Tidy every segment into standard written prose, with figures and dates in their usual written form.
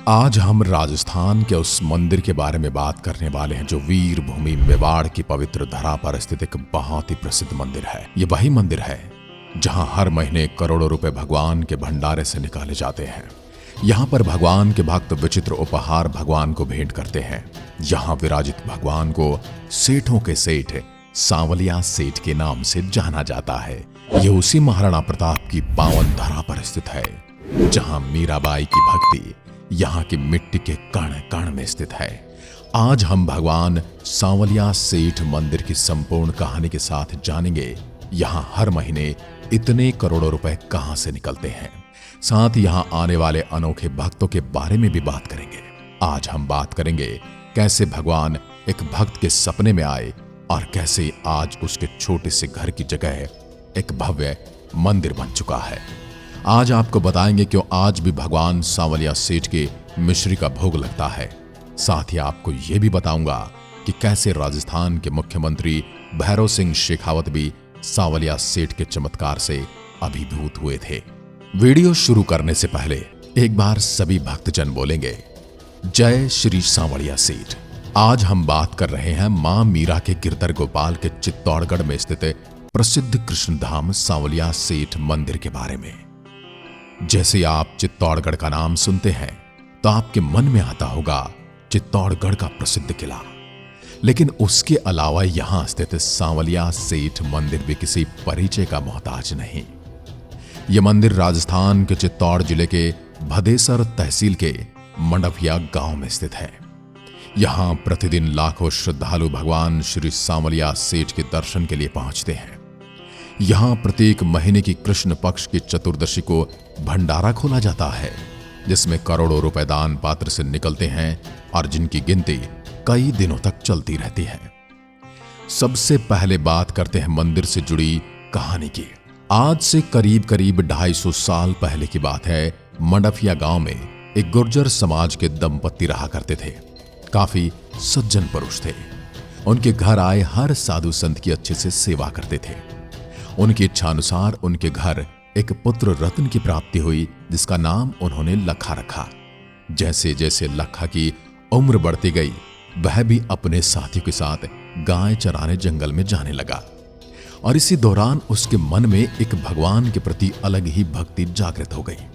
आज हम राजस्थान के उस मंदिर के बारे में बात करने वाले हैं जो वीर भूमि मेवाड़ की पवित्र धरा पर स्थित एक बहुत ही प्रसिद्ध मंदिर है। ये वही मंदिर है जहां हर महीने करोड़ों रुपए भगवान के भंडारे से निकाले जाते हैं। यहाँ पर भगवान के भक्त विचित्र उपहार भगवान को भेंट करते हैं। यहाँ विराजित भगवान को सेठों के सेठ सांवलिया सेठ के नाम से जाना जाता है। ये उसी महाराणा प्रताप की पावन धरा पर स्थित है जहां मीराबाई की भक्ति यहाँ की मिट्टी के कण कण में स्थित है। आज हम भगवान सांवलिया सेठ मंदिर की संपूर्ण कहानी के साथ जानेंगे यहाँ हर महीने इतने करोड़ों रुपए कहां से निकलते हैं। साथ ही यहाँ आने वाले अनोखे भक्तों के बारे में भी बात करेंगे। आज हम बात करेंगे कैसे भगवान एक भक्त के सपने में आए और कैसे आज उसके छोटे से घर की जगह एक भव्य मंदिर बन चुका है। आज आपको बताएंगे क्यों आज भी भगवान सांवलिया सेठ के मिश्री का भोग लगता है। साथ ही आपको यह भी बताऊंगा कि कैसे राजस्थान के मुख्यमंत्री भैरव सिंह शेखावत भी सांवलिया सेठ के चमत्कार से अभिभूत हुए थे। वीडियो शुरू करने से पहले एक बार सभी भक्तजन बोलेंगे, जय श्री सांवलिया सेठ। आज हम बात कर रहे हैं मां मीरा के गिरधर गोपाल के चित्तौड़गढ़ में स्थित प्रसिद्ध कृष्णधाम सांवलिया सेठ मंदिर के बारे में। जैसे आप चित्तौड़गढ़ का नाम सुनते हैं तो आपके मन में आता होगा चित्तौड़गढ़ का प्रसिद्ध किला, लेकिन उसके अलावा यहां स्थित सांवलिया सेठ मंदिर भी किसी परिचय का मोहताज नहीं। यह मंदिर राजस्थान के चित्तौड़ जिले के भदेसर तहसील के मंडविया गांव में स्थित है। यहां प्रतिदिन लाखों श्रद्धालु भगवान श्री सांवलिया सेठ के दर्शन के लिए पहुंचते हैं। यहां प्रत्येक महीने की कृष्ण पक्ष की चतुर्दशी को भंडारा खोला जाता है, जिसमें करोड़ों रुपए दान पात्र से निकलते हैं और जिनकी गिनती कई दिनों तक चलती रहती है। सबसे पहले बात करते हैं मंदिर से जुड़ी कहानी की। आज से करीब 250 साल पहले की बात है। मंडविया गांव में एक गुर्जर समाज के दंपत्ति रहा करते थे। काफी सज्जन पुरुष थे। उनके घर आए हर साधु संत की अच्छे से सेवा करते थे। उनकी इच्छा अनुसार उनके घर एक पुत्र रत्न की प्राप्ति हुई, जिसका नाम उन्होंने लखा रखा। जैसे जैसे लखा की उम्र बढ़ती गई, वह भी अपने साथियों के साथ गाय चराने जंगल में जाने लगा और इसी दौरान उसके मन में एक भगवान के प्रति अलग ही भक्ति जागृत हो गई।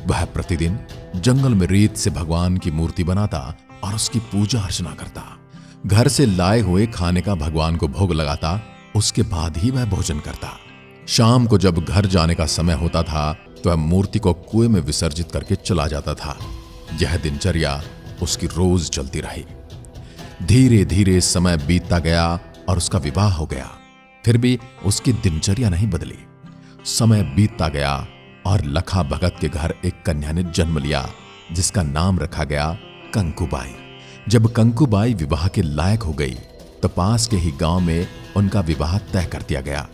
वह प्रतिदिन जंगल में रेत से भगवान की मूर्ति बनाता और उसकी पूजा अर्चना करता। घर से लाए हुए खाने का भगवान को भोग लगाता, उसके बाद ही वह भोजन करता। शाम को जब घर जाने का समय होता था तो वह मूर्ति को कुएं में विसर्जित करके चला जाता था। यह दिनचर्या उसकी रोज चलती रही। धीरे धीरे समय बीतता गया और उसका विवाह हो गया। फिर भी उसकी दिनचर्या नहीं बदली। समय बीतता गया और लखा भगत के घर एक कन्या ने जन्म लिया, जिसका नाम रखा गया कंकुबाई। जब कंकुबाई विवाह के लायक हो गई तो पास के ही गांव में उनका विवाह तय कर दिया गया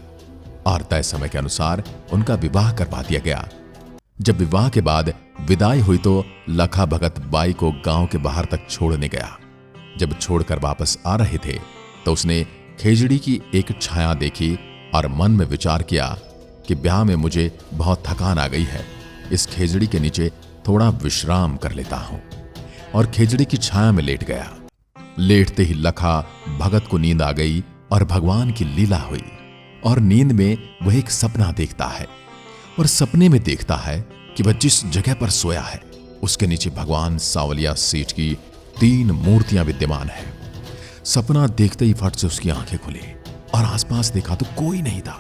और तय समय के अनुसार उनका विवाह करवा दिया गया। जब विवाह के बाद विदाई हुई तो लखा भगत बाई को गांव के बाहर तक छोड़ने गया। जब छोड़कर वापस आ रहे थे तो उसने खेजड़ी की एक छाया देखी और मन में विचार किया कि ब्याह में मुझे बहुत थकान आ गई है, इस खेजड़ी के नीचे थोड़ा विश्राम कर लेता हूं, और खेजड़ी की छाया में लेट गया। लेटते ही लखा भगत को नींद आ गई और भगवान की लीला हुई। और नींद में वह एक सपना देखता है और सपने में देखता है कि वह जिस जगह पर सोया है उसके नीचे भगवान सांवलिया सेठ की 3 मूर्तियां विद्यमान है। सपना देखते ही फट से उसकी आंखें खुली और आसपास देखा तो कोई नहीं था।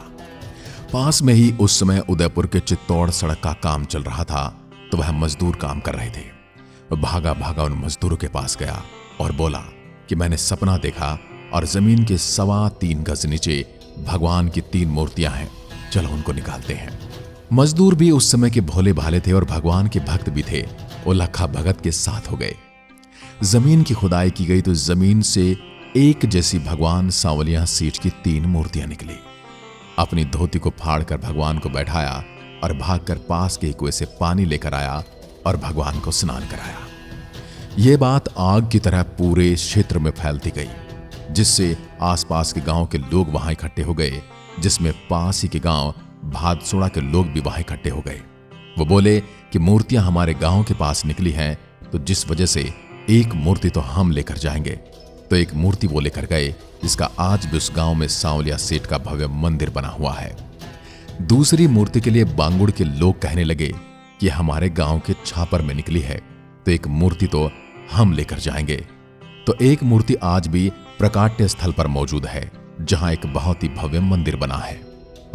पास में ही उस समय उदयपुर के चित्तौड़ सड़क का काम चल रहा था, तो वह मजदूर काम कर रहे थे। वह भागा भागा उन मजदूरों के पास गया और बोला कि मैंने सपना देखा और जमीन के 3.25 गज नीचे भगवान की 3 मूर्तियां हैं, चलो उनको निकालते हैं। मजदूर भी उस समय के भोले भाले थे और भगवान के भक्त भी थे। वो लखा भगत के साथ हो गए। जमीन की खुदाई की गई तो जमीन से एक जैसी भगवान सांवलिया सेठ की 3 मूर्तियां निकली। अपनी धोती को फाड़कर भगवान को बैठाया और भागकर पास के कुएं से पानी लेकर आया और भगवान को स्नान कराया। यह बात आग की तरह पूरे क्षेत्र में फैलती गई, जिससे आसपास के गांव के लोग वहां इकट्ठे हो गए, जिसमें पास ही के गांव भादसोड़ा के लोग भी वहां इकट्ठे हो गए। वो बोले कि मूर्तियां हमारे गांव के पास निकली हैं, तो जिस वजह से एक मूर्ति तो हम लेकर जाएंगे, तो एक मूर्ति वो लेकर गए जिसका आज भी उस गांव में सांवलिया सेठ का भव्य मंदिर बना हुआ है। दूसरी मूर्ति के लिए बांगुड़ के लोग कहने लगे कि हमारे गांव के छापर में निकली है, तो एक मूर्ति तो हम लेकर जाएंगे। तो एक मूर्ति आज भी प्रकाट्य स्थल पर मौजूद है, जहां एक बहुत ही भव्य मंदिर बना है।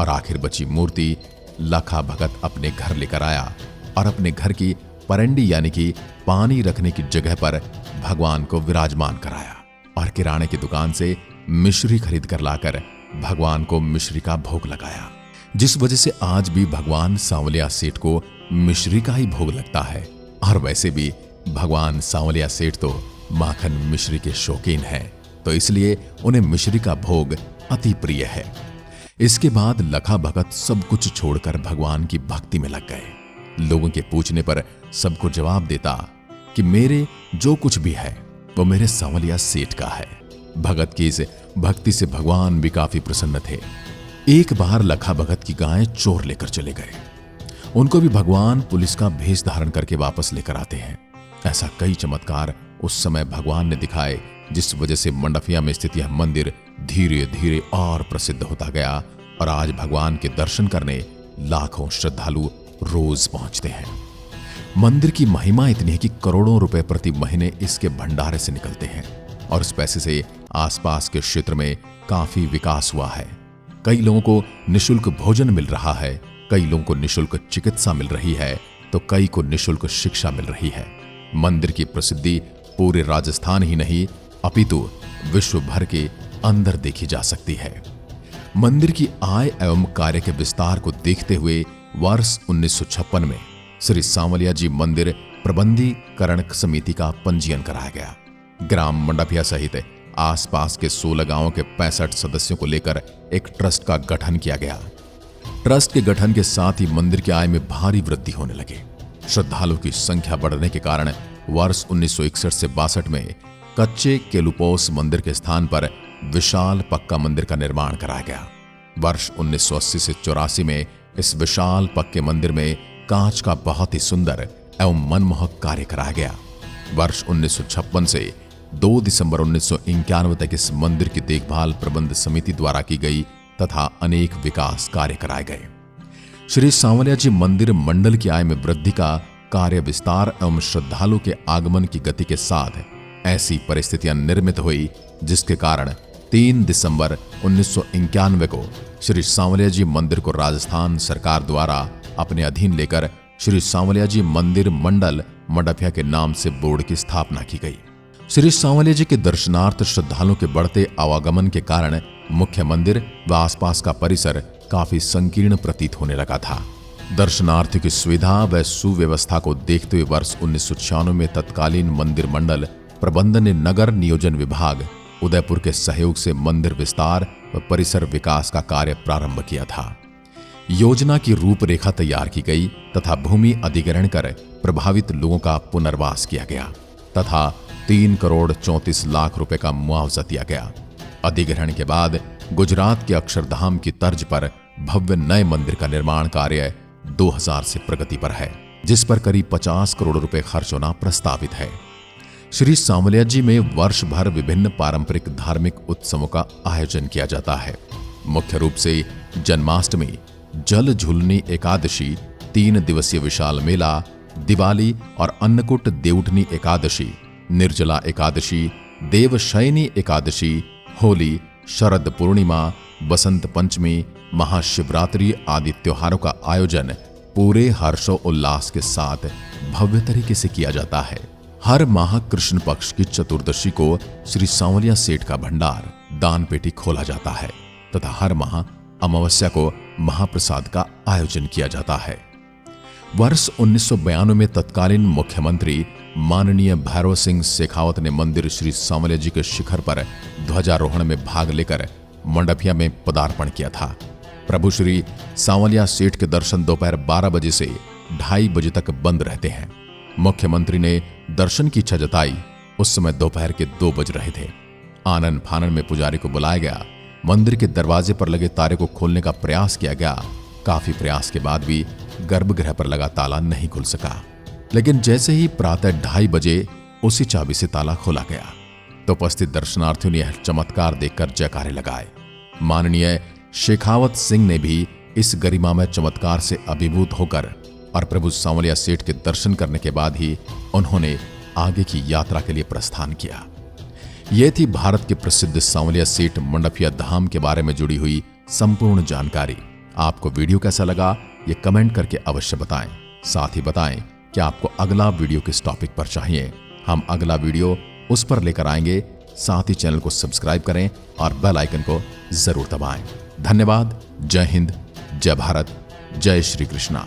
और आखिर बची मूर्ति लखा भगत अपने घर लेकर आया और अपने घर की परंडी यानी कि पानी रखने की जगह पर भगवान को विराजमान कराया और किराने की दुकान से मिश्री खरीद कर लाकर भगवान को मिश्री का भोग लगाया, जिस वजह से आज भी भगवान सांवलिया सेठ को मिश्री का ही भोग लगता है। और वैसे भी भगवान सांवलिया सेठ तो माखन मिश्री के शौकीन हैं, तो इसलिए उन्हें मिश्री का भोग अति प्रिय है। इसके बाद लखा भगत सब कुछ छोड़कर भगवान की भक्ति में लग गए। लोगों के पूछने पर सबको जवाब देता कि मेरे जो कुछ भी है वो मेरे सांवलिया सेठ का है। भगत की इस भक्ति से भगवान भी काफी प्रसन्न थे। एक बार लखा भगत की गायें चोर लेकर चले गए। उनको भी भगवान पुलिस का भेष धारण करके वापस लेकर आते हैं। ऐसा कई चमत्कार उस समय भगवान ने दिखाए, जिस वजह से मंडफिया में स्थित यह मंदिर धीरे धीरे और प्रसिद्ध होता गया और आज भगवान के दर्शन करने लाखों श्रद्धालु रोज पहुंचते हैं। मंदिर की महिमा इतनी है कि करोड़ों रुपए प्रति महीने इसके भंडारे से निकलते हैं और उस पैसे से आसपास के क्षेत्र में काफी विकास हुआ है। कई लोगों को निशुल्क भोजन मिल रहा है, कई लोगों को निशुल्क चिकित्सा मिल रही है, तो कई को निशुल्क शिक्षा मिल रही है। मंदिर की प्रसिद्धि पूरे राजस्थान ही नहीं अपितु विश्व भर के अंदर देखी जा सकती है। मंदिर की आय एवं कार्य के विस्तार को देखते हुए वर्ष 1956 में श्री सांवलिया जी मंदिर प्रबंधीकरण समिति का पंजीयन कराया गया। ग्राम मंडफिया सहित आसपास के 16 गांवों के 65 सदस्यों को लेकर एक ट्रस्ट का गठन किया गया। ट्रस्ट के गठन के साथ ही मंदिर की आय में भारी वृद्धि होने लगी। श्रद्धालुओं की संख्या बढ़ने के कारण वर्ष 1961 से 62 में कच्चे केलुपोस मंदिर के स्थान पर विशाल पक्का मंदिर का निर्माण कराया गया। वर्ष 1980 से 84 में इस विशाल पक्के मंदिर में कांच का बहुत ही सुंदर एवं मनमोहक कार्य कराया गया। वर्ष 1956 से 2 दिसंबर 1991 तक इस मंदिर की देखभाल प्रबंध समिति द्वारा की गई तथा अनेक विकास कार्य कराए गए। श्री सांवलिया जी मंदिर मंडल की आय में वृद्धि का कार्य विस्तार एवं श्रद्धालु के आगमन की गति के साथ ऐसी परिस्थितियां निर्मित हुई, जिसके कारण 3 दिसंबर 1991 को श्री सांवलिया जी मंदिर को राजस्थान सरकार द्वारा अपने अधीन लेकर श्री सांवलिया जी मंदिर मंडल मंडफिया के नाम से बोर्ड की स्थापना की गई। श्री सांवलिया जी के दर्शनार्थ श्रद्धालुओं के बढ़ते आवागमन के कारण मुख्य मंदिर व आसपास का परिसर काफी संकीर्ण प्रतीत होने लगा था। दर्शनार्थियों की सुविधा व सुव्यवस्था को देखते हुए वर्ष 1996 में तत्कालीन मंदिर मंडल प्रबंधन ने नगर नियोजन विभाग उदयपुर के सहयोग से मंदिर विस्तार व परिसर विकास का कार्य प्रारंभ किया था। योजना की रूपरेखा तैयार की गई तथा भूमि अधिग्रहण कर प्रभावित लोगों का पुनर्वास किया गया तथा 3 करोड़ 34 लाख रुपए का मुआवजा दिया गया। अधिग्रहण के बाद गुजरात के अक्षरधाम की तर्ज पर भव्य नए मंदिर का निर्माण कार्य 2000 से प्रगति पर है, जिस पर करीब 50 करोड़ रुपए खर्च होना प्रस्तावित है। श्री सांवलिया जी में वर्ष भर विभिन्न पारंपरिक धार्मिक उत्सवों का आयोजन किया जाता है। मुख्य रूप से जन्माष्टमी, जल झूलनी एकादशी, 3 दिवसीय विशाल मेला, दिवाली और अन्नकूट देवउठनी एकादशी, निर्जला एकादशी, देवशयनी एकादशी, होली, शरद पूर्णिमा, बसंत पंचमी, महाशिवरात्रि आदि त्योहारों का आयोजन पूरे हर्षोल्लास के साथ भव्य तरीके से किया जाता है। हर माह कृष्ण पक्ष की चतुर्दशी को श्री सांवलिया सेठ का भंडार दान पेटी खोला जाता है तथा हर माह अमावस्या को महाप्रसाद का आयोजन किया जाता है। वर्ष 1992 में तत्कालीन मुख्यमंत्री माननीय भैरव सिंह शेखावत ने मंदिर श्री सांवलिया जी के शिखर पर ध्वजारोहण में भाग लेकर मंडफिया में पदार्पण किया था। प्रभु श्री सांवलिया सेठ के दर्शन दोपहर 12 बजे से 2:30 बजे तक बंद रहते हैं। मुख्यमंत्री ने दर्शन की इच्छा जताई। उस समय दोपहर के 2 बज रहे थे। आनन फानन में पुजारी को बुलाया गया। मंदिर के दरवाजे पर लगे तारे को खोलने का प्रयास किया गया। काफी प्रयास के बाद भी गर्भगृह पर लगा ताला नहीं खुल सका। लेकिन जैसे ही प्रातः 2:30 बजे उसी चाबी से ताला खोला गया तो उपस्थित दर्शनार्थियों ने यह चमत्कार देखकर जयकारे लगाए। माननीय शेखावत सिंह ने भी इस गरिमामय चमत्कार से अभिभूत होकर और प्रभु सांवलिया सेठ के दर्शन करने के बाद ही उन्होंने आगे की यात्रा के लिए प्रस्थान किया। यह थी भारत के प्रसिद्ध सांवलिया सेठ मंडपिया धाम के बारे में जुड़ी हुई संपूर्ण जानकारी। आपको वीडियो कैसा लगा ये कमेंट करके अवश्य बताएं। साथ ही बताएं कि आपको अगला वीडियो किस टॉपिक पर चाहिए। हम अगला वीडियो उस पर लेकर आएंगे। साथ ही चैनल को सब्सक्राइब करें और बेल आइकन को जरूर दबाएं। धन्यवाद। जय हिंद, जय भारत, जय श्री कृष्णा।